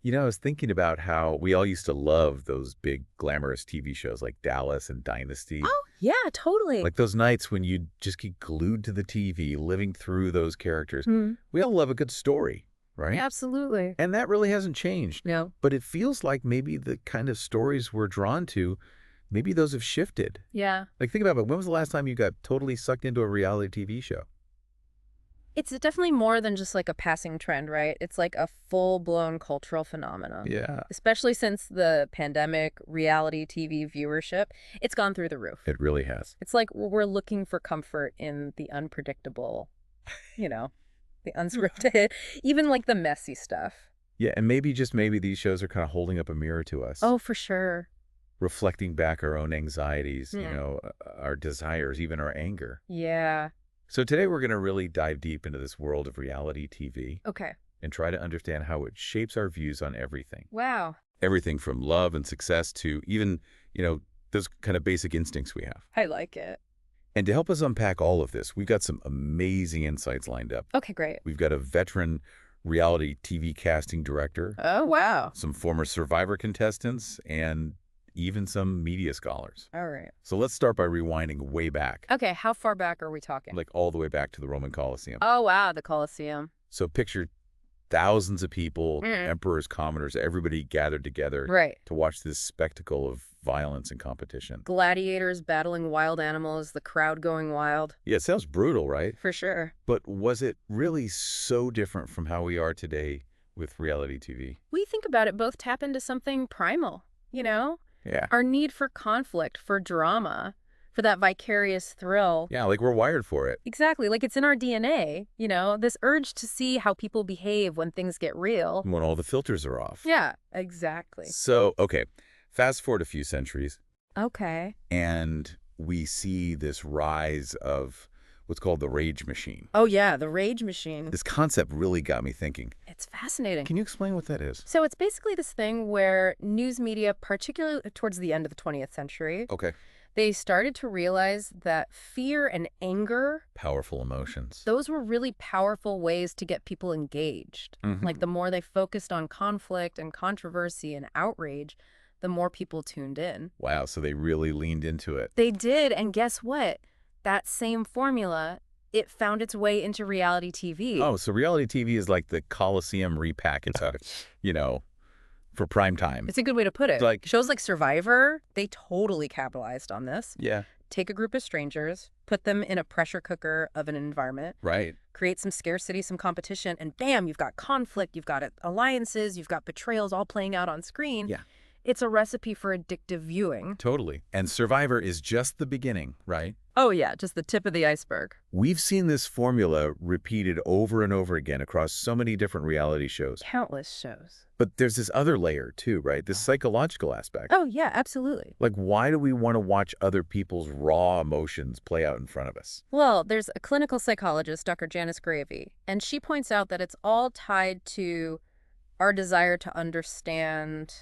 You know, I was thinking about how we all used to love those big glamorous TV shows like Dallas and Dynasty. Oh, yeah, totally. Like those nights when you'd just get glued to the TV, living through those characters. Hmm. We all love a good story, right? Absolutely. And that really hasn't changed. No. But it feels like maybe the kind of stories we're drawn to, maybe those have shifted. Yeah. Like think about it. When was the last time you got totally sucked into a reality TV show? It's definitely more than just like a passing trend, right? It's like a full-blown cultural phenomenon. Yeah. Especially since the pandemic, reality TV viewership, it's gone through the roof. It really has. It's like we're looking for comfort in the unpredictable, the unscripted, even like the messy stuff. Yeah, and maybe, just maybe, these shows are kind of holding up a mirror to us. Oh, for sure. Reflecting back our own anxieties, Hmm. our desires, even our anger. Yeah. So today we're going to really dive deep into this world of reality TV Okay. and try to understand how it shapes our views on everything. Wow. Everything from love and success to even, those kind of basic instincts we have. I like it. And to help us unpack all of this, we've got some amazing insights lined up. Okay, great. We've got a veteran reality TV casting director, Oh, wow. some former Survivor contestants, and even some media scholars. All right. So let's start by rewinding way back, Okay, how far back are we talking? like all the way back to the Roman Colosseum. Oh, wow, the Colosseum. So picture thousands of people, Mm. emperors, commoners, everybody gathered together Right. to watch this spectacle of violence and competition. Gladiators battling wild animals, the crowd going wild. Yeah, it sounds brutal, right? For sure. But was it really so different from how we are today with reality TV? We think about it, both tap into something primal, Yeah. Our need for conflict, for drama, for that vicarious thrill. Yeah, like we're wired for it. Exactly, like it's in our DNA, this urge to see how people behave when things get real. When all the filters are off. Yeah, exactly. So, okay, fast forward a few centuries, Okay. and we see this rise of what's called the rage machine. Oh, yeah, the rage machine. This concept really got me thinking. It's fascinating. Can you explain what that is? So it's basically this thing where news media, particularly towards the end of the 20th century, Okay. they started to realize that fear and anger, Powerful emotions. those were really powerful ways to get people engaged. Mhm. Like the more they focused on conflict and controversy and outrage, the more people tuned in. Wow, so they really leaned into it. They did, and guess what? That same formula, it found its way into reality TV. Oh, so reality TV is like the Coliseum repackaged, for prime time. It's a good way to put it. Like- Shows like Survivor, they totally capitalized on this. Yeah, Take a group of strangers, put them in a pressure cooker of an environment, right. create some scarcity, some competition, and bam, you've got conflict, you've got alliances, you've got betrayals all playing out on screen. Yeah. It's a recipe for addictive viewing. Totally. And Survivor is just the beginning, right? Oh, yeah, just the tip of the iceberg. We've seen this formula repeated over and over again across so many different reality shows. Countless shows. But there's this other layer too, right? This psychological aspect. Oh, yeah, absolutely. Like, why do we want to watch other people's raw emotions play out in front of us? Well, there's a clinical psychologist, Dr. Janice Gravey, and she points out that it's all tied to our desire to understand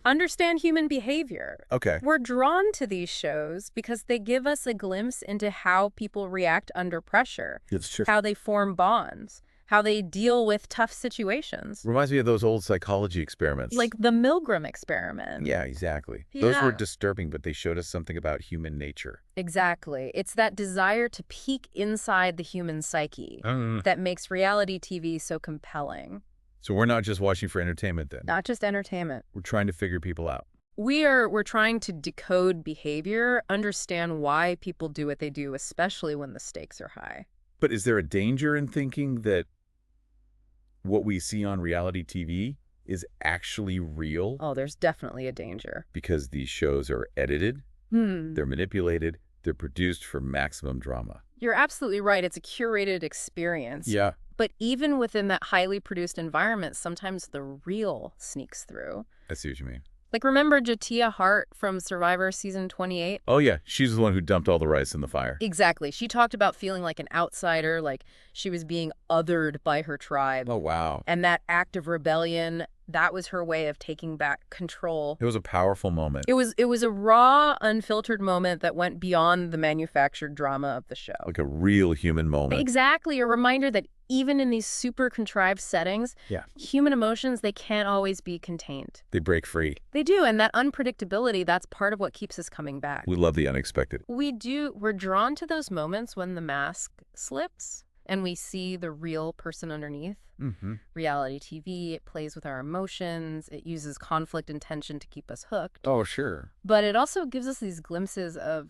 Understand human behavior. Okay. We're drawn to these shows because they give us a glimpse into how people react under pressure, It's true. how they form bonds, how they deal with tough situations. Reminds me of those old psychology experiments. Like the Milgram experiment. Yeah, exactly. Those were Yeah. disturbing, but they showed us something about human nature. Exactly. It's that desire to peek inside the human psyche that makes reality TV so compelling. So we're not just watching for entertainment then. Not just entertainment. We're trying to figure people out. We're trying to decode behavior, understand why people do what they do, especially when the stakes are high. But is there a danger in thinking that what we see on reality TV is actually real? Oh, there's definitely a danger. Because these shows are edited, they're manipulated, they're produced for maximum drama. You're absolutely right. It's a curated experience. Yeah. But even within that highly produced environment, sometimes the real sneaks through. I see what you mean. Like, remember Jatia Hart from Survivor season 28? Oh, yeah. She's the one who dumped all the rice in the fire. Exactly. She talked about feeling like an outsider, like she was being othered by her tribe. Oh, wow. And that act of rebellion, that was her way of taking back control. It was a powerful moment. It was a raw, unfiltered moment that went beyond the manufactured drama of the show. Like a real human moment. Exactly, a reminder that even in these super contrived settings, Yeah. human emotions, they can't always be contained. They break free. They do, and that unpredictability, that's part of what keeps us coming back. We love the unexpected. We're drawn to those moments when the mask slips and we see the real person underneath. Mm-hmm. Reality TV, it plays with our emotions, it uses conflict and tension to keep us hooked. Oh, sure. But it also gives us these glimpses of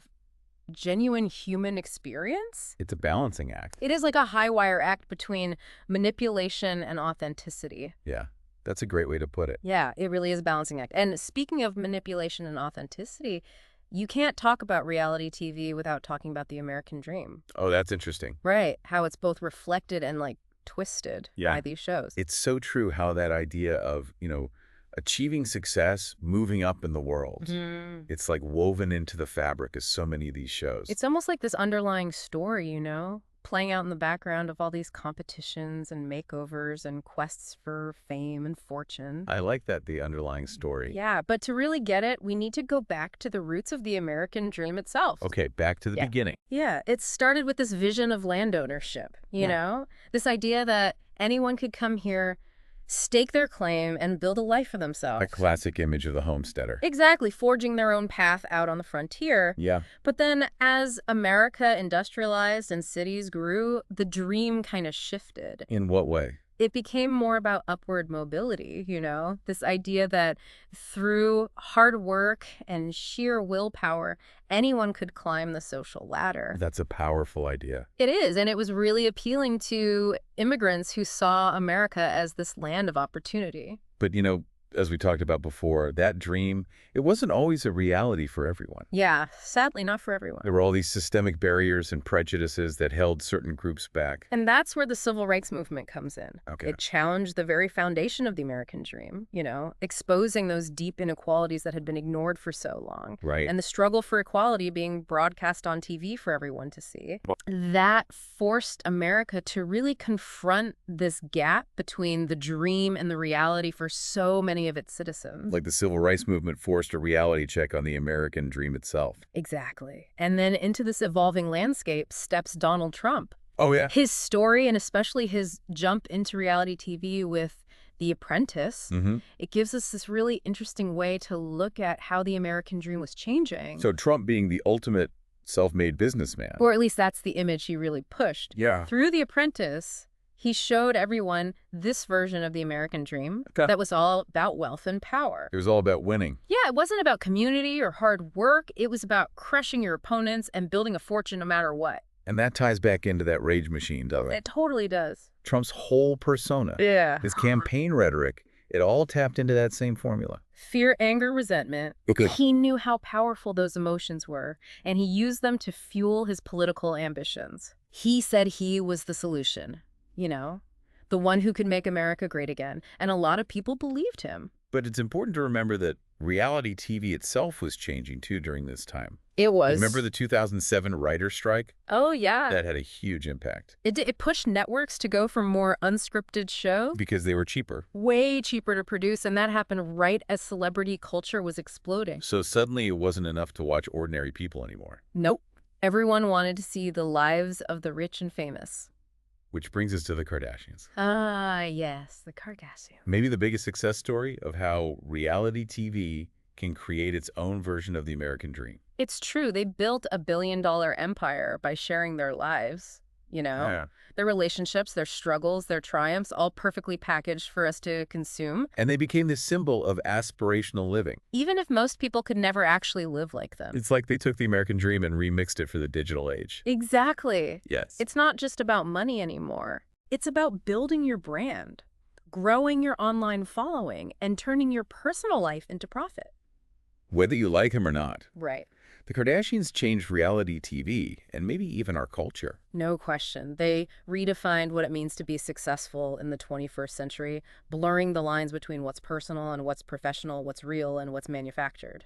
genuine human experience. It's a balancing act. It is like a high wire act between manipulation and authenticity. Yeah, that's a great way to put it. Yeah, it really is a balancing act. And speaking of manipulation and authenticity, you can't talk about reality TV without talking about the American dream. Oh, that's interesting. Right. How it's both reflected and like twisted by these shows. It's so true how that idea of, achieving success, moving up in the world, it's like woven into the fabric of so many of these shows. It's almost like this underlying story, playing out in the background of all these competitions and makeovers and quests for fame and fortune. I like that, the underlying story. Yeah, but to really get it, we need to go back to the roots of the American dream itself. Okay, back to the beginning. Yeah, it started with this vision of land ownership, you know? This idea that anyone could come here, stake their claim, and build a life for themselves. A classic image of the homesteader. Exactly, forging their own path out on the frontier. Yeah. But then as America industrialized and cities grew, the dream kind of shifted. In what way? It became more about upward mobility, this idea that through hard work and sheer willpower, anyone could climb the social ladder. That's a powerful idea. It is, and it was really appealing to immigrants who saw America as this land of opportunity. But, as we talked about before, that dream, it wasn't always a reality for everyone. Yeah, sadly not for everyone. There were all these systemic barriers and prejudices that held certain groups back. And that's where the civil rights movement comes in. Okay. It challenged the very foundation of the American dream, exposing those deep inequalities that had been ignored for so long. Right. And the struggle for equality being broadcast on TV for everyone to see. That forced America to really confront this gap between the dream and the reality for so many of its citizens. Like the civil rights movement forced a reality check on the American dream itself. Exactly. And then into this evolving landscape steps Donald Trump. Oh, yeah? His story, and especially his jump into reality TV with The Apprentice, it gives us this really interesting way to look at how the American dream was changing. So Trump being the ultimate self-made businessman. Or at least that's the image he really pushed. Yeah. Through The Apprentice, he showed everyone this version of the American dream that was all about wealth and power. It was all about winning. Yeah, it wasn't about community or hard work. It was about crushing your opponents and building a fortune no matter what. And that ties back into that rage machine, doesn't it? It totally does. Trump's whole persona, Yeah. his campaign rhetoric, it all tapped into that same formula. Fear, anger, resentment. Okay. He knew how powerful those emotions were, and he used them to fuel his political ambitions. He said he was the solution. The one who could make America great again. And a lot of people believed him. But it's important to remember that reality TV itself was changing, too, during this time. It was. Remember the 2007 writer's strike? Oh, yeah. That had a huge impact. It pushed networks to go for more unscripted shows. Because they were cheaper. Way cheaper to produce, and that happened right as celebrity culture was exploding. So suddenly it wasn't enough to watch ordinary people anymore. Nope. Everyone wanted to see the lives of the rich and famous. Which brings us to the Kardashians. Ah, yes, the Kardashians. Maybe the biggest success story of how reality TV can create its own version of the American dream. It's true. They built a billion-dollar empire by sharing their lives, Yeah. Their relationships, their struggles, their triumphs, all perfectly packaged for us to consume. And they became this symbol of aspirational living. Even if most people could never actually live like them. It's like they took the American dream and remixed it for the digital age. Exactly. Yes. It's not just about money anymore. It's about building your brand, growing your online following, and turning your personal life into profit. Whether you like him or not. Right. The Kardashians changed reality TV and maybe even our culture. No question. They redefined what it means to be successful in the 21st century, blurring the lines between what's personal and what's professional, what's real and what's manufactured.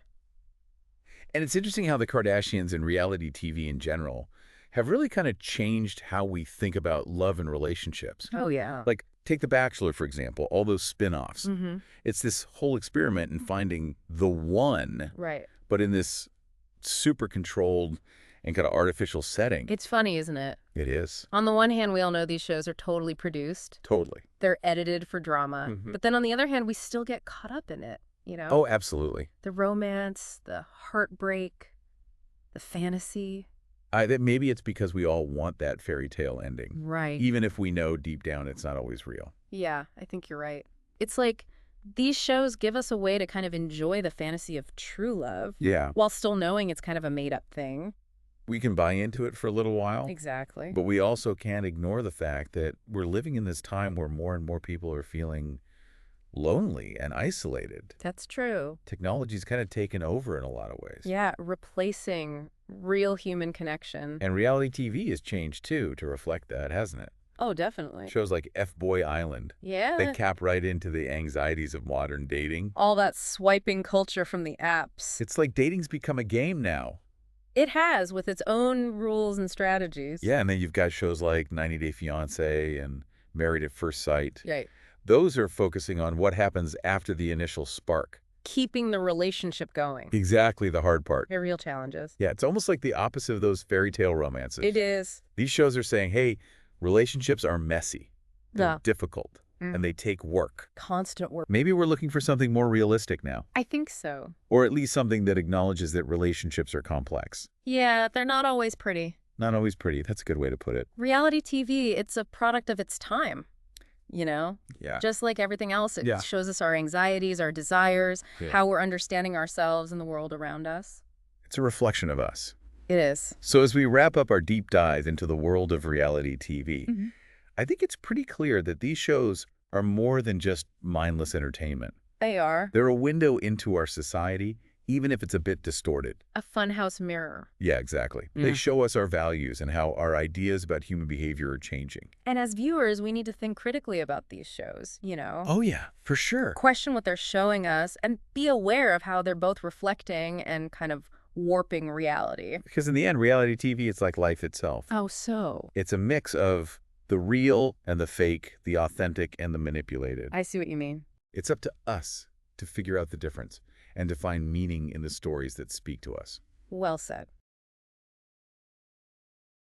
And it's interesting how the Kardashians and reality TV in general have really kind of changed how we think about love and relationships. Oh, yeah. Like, take The Bachelor, for example, all those spin-offs. Mm-hmm. It's this whole experiment in finding the one, Right. but in this super controlled and kind of artificial setting. It's funny, isn't it? It is. On the one hand, we all know these shows are totally produced. Totally. They're edited for drama. Mhm. But then on the other hand, we still get caught up in it, Oh, absolutely. The romance, the heartbreak, the fantasy. Maybe it's because we all want that fairy tale ending, Right. even if we know deep down it's not always real. Yeah, I think you're right. It's like these shows give us a way to kind of enjoy the fantasy of true love Yeah. while still knowing it's kind of a made-up thing. We can buy into it for a little while, Exactly. but we also can't ignore the fact that we're living in this time where more and more people are feeling lonely and isolated. That's true. Technology's kind of taken over in a lot of ways. Yeah, replacing real human connection. And reality TV has changed, too, to reflect that, hasn't it? Oh, definitely. Shows like F-Boy Island. Yeah. They cap right into the anxieties of modern dating. All that swiping culture from the apps. It's like dating's become a game now. It has, with its own rules and strategies. Yeah, and then you've got shows like 90 Day Fiancé and Married at First Sight. Right. Those are focusing on what happens after the initial spark. Keeping the relationship going. Exactly the hard part. They're real challenges. Yeah, it's almost like the opposite of those fairy tale romances. It is. These shows are saying, hey, relationships are messy, they're Yeah. difficult, Mm. and they take work. Constant work. Maybe we're looking for something more realistic now, I think so. or at least something that acknowledges that relationships are complex. Yeah, they're not always pretty. Not always pretty. That's a good way to put it. Reality TV, it's a product of its time. Yeah. Just like everything else, it Yeah. shows us our anxieties, our desires, Yeah. how we're understanding ourselves and the world around us. It's a reflection of us. It is. So as we wrap up our deep dive into the world of reality TV, Mhm. I think it's pretty clear that these shows are more than just mindless entertainment. They are. They're a window into our society, even if it's a bit distorted. A funhouse mirror. Yeah, exactly. They Mm. show us our values and how our ideas about human behavior are changing. And as viewers, we need to think critically about these shows, Oh, yeah, for sure. Question what they're showing us and be aware of how they're both reflecting and kind of warping reality. Because in the end, reality TV, it's like life itself. Oh, so? It's a mix of the real and the fake, the authentic and the manipulated. I see what you mean. It's up to us to figure out the difference and to find meaning in the stories that speak to us. Well said.